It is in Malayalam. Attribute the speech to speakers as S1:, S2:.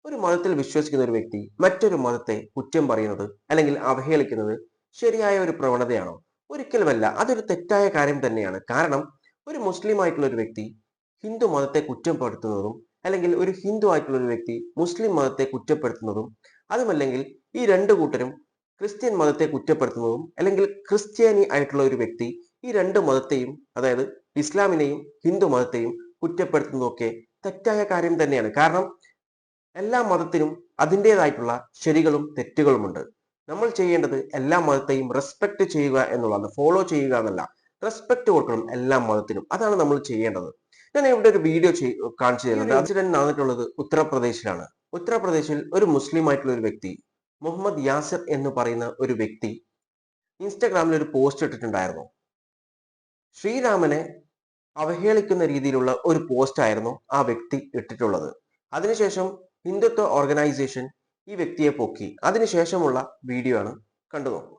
S1: ഒരു മതത്തിൽ വിശ്വസിക്കുന്ന ഒരു വ്യക്തി മറ്റൊരു മതത്തെ കുറ്റം പറയുന്നത് അല്ലെങ്കിൽ അവഹേളിക്കുന്നത് ശരിയായ ഒരു പ്രവണതയാണോ? ഒരിക്കലുമല്ല. അതൊരു തെറ്റായ കാര്യം തന്നെയാണ്. കാരണം ഒരു മുസ്ലിം ആയിട്ടുള്ള ഒരു വ്യക്തി ഹിന്ദു മതത്തെ കുറ്റപ്പെടുത്തുന്നതും അല്ലെങ്കിൽ ഒരു ഹിന്ദു ആയിട്ടുള്ള ഒരു വ്യക്തി മുസ്ലിം മതത്തെ കുറ്റപ്പെടുത്തുന്നതും അതുമല്ലെങ്കിൽ ഈ രണ്ടു കൂട്ടരും ക്രിസ്ത്യൻ മതത്തെ കുറ്റപ്പെടുത്തുന്നതും അല്ലെങ്കിൽ ക്രിസ്ത്യാനി ആയിട്ടുള്ള ഒരു വ്യക്തി ഈ രണ്ട് മതത്തെയും അതായത് ഇസ്ലാമിനെയും ഹിന്ദു മതത്തെയും കുറ്റപ്പെടുത്തുന്നതൊക്കെ തെറ്റായ കാര്യം തന്നെയാണ്. കാരണം എല്ലാ മതത്തിനും അതിൻ്റെതായിട്ടുള്ള ശരികളും തെറ്റുകളുമുണ്ട്. നമ്മൾ ചെയ്യേണ്ടത് എല്ലാ മതത്തെയും റെസ്പെക്ട് ചെയ്യുക എന്നുള്ളതാണ്, ഫോളോ ചെയ്യുക എന്നല്ല. റെസ്പെക്ട് കൊടുക്കണം എല്ലാ മതത്തിനും, അതാണ് നമ്മൾ ചെയ്യേണ്ടത്. ഞാൻ ഇവിടെ ഒരു വീഡിയോ കാണിച്ചു തരുന്നുണ്ട്. ഇൻസിഡന്റ് നടന്നിട്ടുള്ളത് ഉത്തർപ്രദേശിലാണ്. ഉത്തർപ്രദേശിൽ ഒരു മുസ്ലിം ആയിട്ടുള്ള ഒരു വ്യക്തി, മുഹമ്മദ് യാസിർ എന്ന് പറയുന്ന ഒരു വ്യക്തി ഇൻസ്റ്റാഗ്രാമിൽ ഒരു പോസ്റ്റ് ഇട്ടിട്ടുണ്ടായിരുന്നു. ശ്രീരാമനെ അവഹേളിക്കുന്ന രീതിയിലുള്ള ഒരു പോസ്റ്റ് ആയിരുന്നു ആ വ്യക്തി ഇട്ടിട്ടുള്ളത്. അതിനുശേഷം ഹിന്ദുത്വ ഓർഗനൈസേഷൻ ഈ വ്യക്തിയെ പൊക്കി. അതിനുശേഷമുള്ള വീഡിയോ ആണ്, കണ്ടു നോക്കൂ.